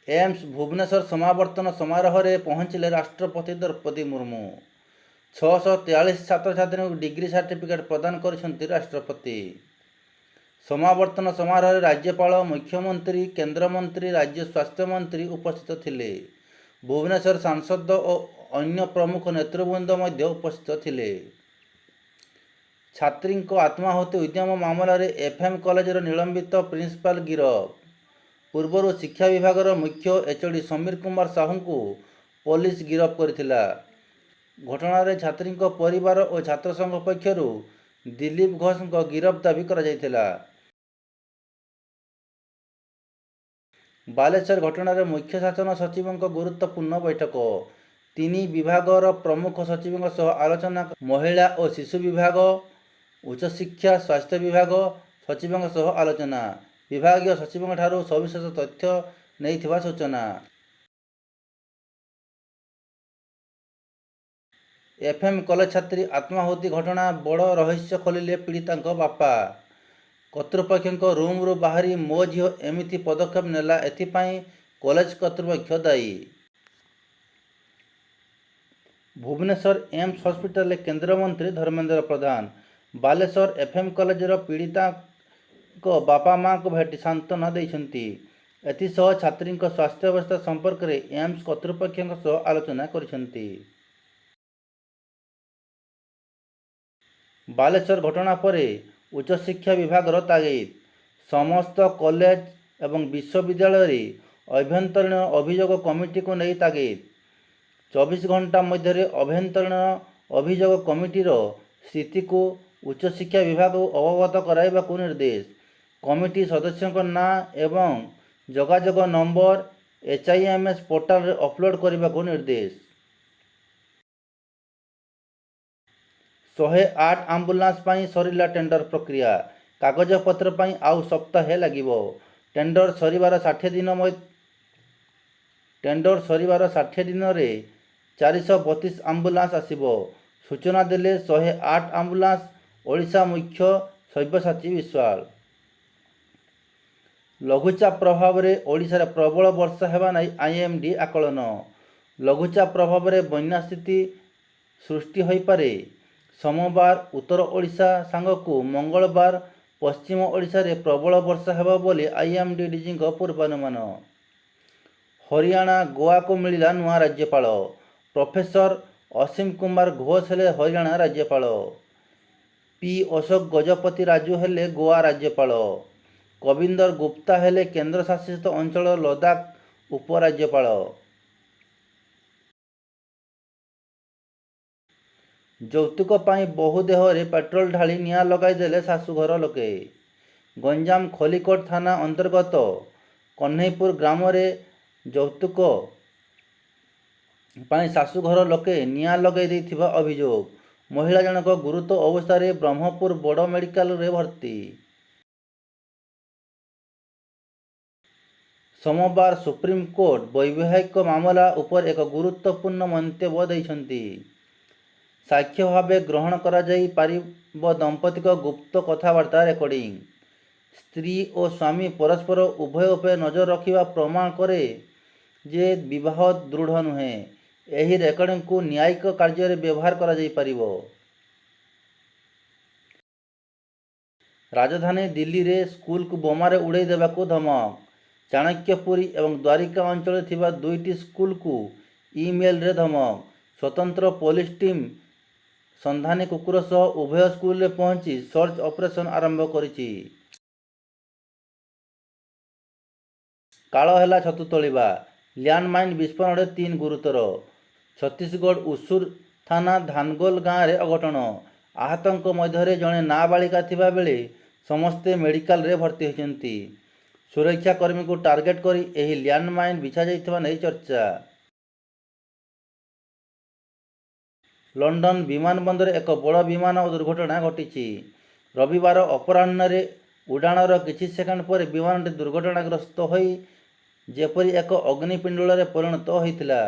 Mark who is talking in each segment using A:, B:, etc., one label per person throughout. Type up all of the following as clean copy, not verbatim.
A: AIIMS Bhubaneswar समावर्तन समारोह में पहुंचले राष्ट्रपति द्रौपदी मुर्मू। 643 छात्र छात्री डिग्री सर्टिफिकेट प्रदान कर राष्ट्रपति। समावर्तन समारोह राज्यपाल, मुख्यमंत्री, केंद्रमंत्री, राज्य स्वास्थ्य मंत्री उपस्थित थिले। भुवनेश्वर सांसद और अन्य प्रमुख नेतृवृंद उपस्थित थिले। छात्री आत्माहुति उद्यम मामलें एफएम कॉलेजर निलंबित प्रिंसिपाल गिरफ। पूर्वर शिक्षा विभाग मुख्य एचओडी समीर कुमार साहू को पुलिस गिरफ करथिला। घटना छात्री परिवार और छात्र संघ पक्षर दिलीप घोष गिरफ दाबी करा जायथिला। बालेश्वर घटना मुख्य शासन सचिव गुरुत्वपूर्ण बैठक। 3 विभागर प्रमुख सचिव सह आलोचना। महिला और शिशु विभाग, उच्च शिक्षा, स्वास्थ्य विभाग सचिव सह आलोचना। विभागीय सचिव ठारू सविशेष तथ्य नहीं सूचना। एफएम कॉलेज छात्री आत्माहुति घटना बड़ रहस्य खोलिले पीड़िता बापा। कर्तृपक्ष रूम्रु बाहरी मो झील एमिति पदक्षेप नेला, एथिपाई कॉलेज कर्तृपक्ष दायी। भुवनेश्वर एम्स हॉस्पिटल केंद्रमंत्री धर्मेंद्र प्रधान। बालेश्वर एफएम कॉलेजर पीड़िता बापा माँ को भेटी सांत्वना देइछन्ति। एथिसह छात्री स्वास्थ्य अवस्था संपर्क में एम्स कर्तृपक्ष सह आलोचना करिछन्ति। बालेश्वर घटना पर उच्च शिक्षा विभाग तागिद। समस्त कॉलेज एवं विश्वविद्यालय अभ्यंतरीण अभियोग कमिटी को नहीं तागिद। 24 घंटा मध्य अभ्यंतरीण अभियोग कमिटीर स्थिति को उच्च शिक्षा विभाग को अवगत कराइबाकु निर्देश। कमिटी सदस्यों नाँ एवं जोगाजोग नंबर HIMS पोर्टाल अपलोड करने को निर्देश। 108 आंबुलांस पाई सरिला टेंडर प्रक्रिया। कागजपत्र पाई आउ सप्ताहे लागिबो। टेंडर सरिबार 60 दिन रे 432 आंबुलांस आसिबो। सूचना देले 108 आंबुलांस ओडिशा मुख्य सब्यसाची विश्वाल। लघुचाप प्रभाव में ओडिशा रे प्रबल वर्षा हेबा नै IMD आकलन। लघुचाप प्रभाव में बन्या स्थिति सृष्टि होई पारे। सोमवार उत्तर ओडिशा सांगकु मंगलवार पश्चिम ओडिशा रे प्रबल वर्षा हेबा बोली IMD डीजी पूर्वानुमान। हरियाणा गोवा को मिलिला नुआ राज्यपाल। प्रोफेसर असीम कुमार घोष हेले हरियाणा राज्यपाल। P अशोक गजपति राजू हेले गोवा राज्यपाल। कविंदर गुप्ता हेले केंद्र शासित अंचल लद्दाख उपराज्यपाल। यौतुक पाई बहु देहरे पेट्रोल ढाली निआं लगाईदेले शाशुघर लोके। गंजाम खलिकोट थाना अंतर्गत कन्हैपुर ग्राम रे यौतुक पाई शाशुघर लोके निआं लगाई देथिबा अभियोग। महिला जनक गुरुतर अवस्था रे ब्रह्मपुर बड़ मेडिकल रे भर्ती। सोमवार सुप्रीमकोर्ट वैवाहिक मामला उपर एक गुरुत्वपूर्ण मंतव्य देइछन्ति। साक्ष्य भावे ग्रहण करा जाई पारिबो दंपति गुप्त कथबार्ता रेकर्डिंग। स्त्री और स्वामी परस्पर उभय उपर नजर रखिबा प्रमाण करे जे विवाह दृढ़ नुहे। एही रेकर्डिंग को न्यायिक कार्य रे व्यवहार करा जाई पारिबो। राजधानी दिल्ली रे स्कूल को बोमारे उड़ाई देबाकू धमक। चाणक्यपुरी एवं द्वारिका अंचल थिबा 2टी स्कूल को ईमेल रे धमक। स्वतंत्र पुलिस टीम संधानी कुकुर सह उभय स्कूल रे पहुंची सर्च ऑपरेशन आरंभ करिछि। काଳ ହେଲା ଛତୁ ତୋଳିବା। ଲ୍ୟାଣ୍ଡମାଇନ୍ ବିସ୍ଫୋରଣରେ 3 ଗୁରୁତର। ଛତିଶଗଡ଼ ଉସୁର थाना धानगोल गाँव में अघटन। आहतों मध्य जड़े नाबालिका थिबा बेले समस्ते मेडिकल रे भर्ती होती। सुरक्षाकर्मी को टार्गेट कर एही लैंडमाइन बिछा जाइथिबा नै चर्चा। लंडन विमानबंदर एक बड़ विमान दुर्घटना घटी। रविवार अपराह्न उड़ाणर किछि सेकेंड पर विमानटी दुर्घटनाग्रस्त होई जेपरी एक अग्निपिंडूल परिणत होइतिला।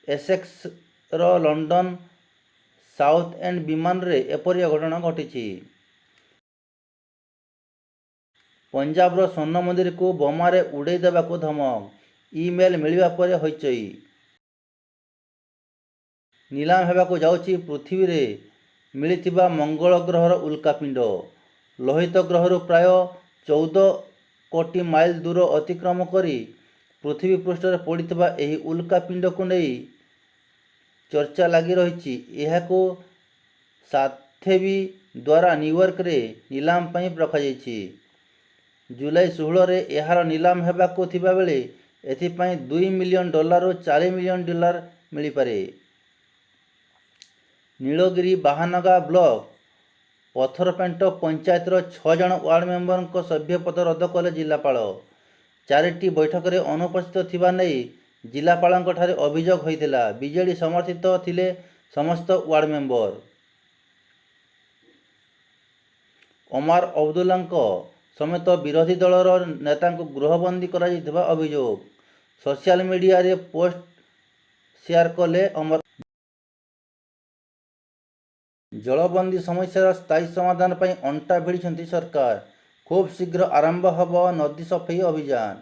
A: एसेक्स रो लंडन साउथ एंड विमान रे एपरी घटना घटी। ପଞ୍ଜାବର ସ୍ୱର୍ଣ୍ଣ ମନ୍ଦିରକୁ ବୋମାରେ ଉଡ଼େଇ ଦେବାକୁ ଧମକ, ଇମେଲ୍ ମିଳିବା ପରେ ହଇଚଇ। ନିଲାମ ହେବାକୁ ଯାଉଛି ପୃଥିବୀରେ ମିଳିଥିବା ମଙ୍ଗଳ ଗ୍ରହର ଉଲ୍କାପିଣ୍ଡ। ଲୋହିତ ଗ୍ରହରୁ ପ୍ରାୟ 14 କୋଟି ମାଇଲ ଦୂର ଅତିକ୍ରମ କରି ପୃଥିବୀ ପୃଷ୍ଠରେ ପଡ଼ିଥିବା ଏହି ଉଲ୍କାପିଣ୍ଡକୁ ନେଇ ଚର୍ଚ୍ଚା ଲାଗି ରହିଛି। ଏହାକୁ ସାଥେବୀ ଦ୍ୱାରା ନ୍ୟୁୟର୍କରେ ନିଲାମ ପାଇଁ ରଖାଯାଇଛି। ଜୁଲାଇ 16ରେ ଏହାର ନିଲାମ ହେବାକୁ ଥିବାବେଳେ ଏଥିପାଇଁ $2 ମିଲିୟନ ରୁ $40 ମିଲିୟନ ମିଳିପାରେ। ନୀଳଗିରି ବାହାନଗା ବ୍ଲକ ପଥରପେଣ୍ଟ ପଞ୍ଚାୟତର 6 ଜଣ ୱାର୍ଡ ମେମ୍ବରଙ୍କ ସଭ୍ୟ ପଦ ରଦ୍ଦ କଲେ ଜିଲ୍ଲାପାଳ। 4ଟି ବୈଠକରେ ଅନୁପସ୍ଥିତ ଥିବା ନେଇ ଜିଲ୍ଲାପାଳଙ୍କଠାରେ ଅଭିଯୋଗ ହୋଇଥିଲା। ବିଜେଡି ସମର୍ଥିତ ଥିଲେ ସମସ୍ତ ୱାର୍ଡ ମେମ୍ବର। ଓମାର ଅବଦୁଲ୍ଲାଙ୍କ ସମେତ ବିରୋଧୀ ଦଳର ନେତାଙ୍କୁ ଗୃହବନ୍ଦୀ କରାଯାଇଥିବା ଅଭିଯୋଗ। ସୋସିଆଲ ମିଡିଆରେ ପୋଷ୍ଟ ସେୟାର କଲେ ଅମର। ଜଳବନ୍ଦୀ ସମସ୍ୟାର ସ୍ଥାୟୀ ସମାଧାନ ପାଇଁ ଅଣ୍ଟା ଭିଡ଼ିଛନ୍ତି ସରକାର। ଖୁବ୍ ଶୀଘ୍ର ଆରମ୍ଭ ହେବ ନଦୀ ସଫେଇ ଅଭିଯାନ।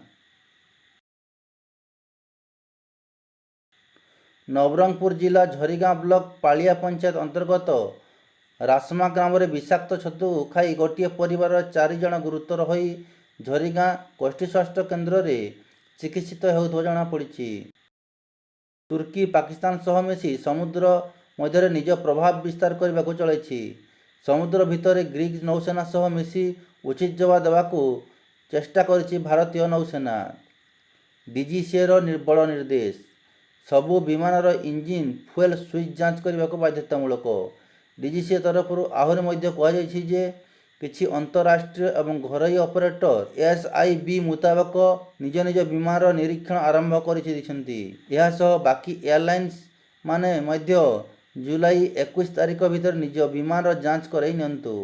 A: ନବରଙ୍ଗପୁର ଜିଲ୍ଲା ଝରିଗାଁ ବ୍ଲକ ପାଳିଆ ପଞ୍ଚାୟତ ଅନ୍ତର୍ଗତ ରାସମା ଗ୍ରାମରେ ବିଷାକ୍ତ ଛତୁ ଖାଇ ଗୋଟିଏ ପରିବାରର 4 ଜଣ ଗୁରୁତର ହୋଇ ଝରିଗାଁ ଗୋଷ୍ଠୀ ସ୍ୱାସ୍ଥ୍ୟ କେନ୍ଦ୍ରରେ ଚିକିତ୍ସିତ ହେଉଥିବା ଜଣାପଡ଼ିଛି। ତୁର୍କୀ ପାକିସ୍ତାନ ସହ ମିଶି ସମୁଦ୍ର ମଧ୍ୟରେ ନିଜ ପ୍ରଭାବ ବିସ୍ତାର କରିବାକୁ ଚଳାଇଛି। ସମୁଦ୍ର ଭିତରେ ଗ୍ରୀକ୍ ନୌସେନା ସହ ମିଶି ଉଚିତ ଜବାବ ଦେବାକୁ ଚେଷ୍ଟା କରିଛି ଭାରତୀୟ ନୌସେନା। ଡିଜିସିଏର ବଡ଼ ନିର୍ଦ୍ଦେଶ। ସବୁ ବିମାନର ଇଞ୍ଜିନ୍ ଫୁଏଲ୍ ସୁଇଚ୍ ଯାଞ୍ଚ କରିବାକୁ ବାଧ୍ୟତାମୂଳକ। ଡିଜିସିଏ ତରଫରୁ ଆହୁରି ମଧ୍ୟ କୁହାଯାଇଛି ଯେ କିଛି ଅନ୍ତରାଷ୍ଟ୍ରୀୟ ଏବଂ ଘରୋଇ ଅପରେଟର ଏସ୍ଆଇବି ମୁତାବକ ନିଜ ନିଜ ବିମାନର ନିରୀକ୍ଷଣ ଆରମ୍ଭ କରିଦେଇଛନ୍ତି। ଏହାସହ ବାକି ଏୟାରଲାଇନ୍ସ ମାନେ ମଧ୍ୟ ଜୁଲାଇ 21 ତାରିଖ ଭିତରେ ନିଜ ବିମାନର ଯାଞ୍ଚ କରାଇ ନିଅନ୍ତୁ।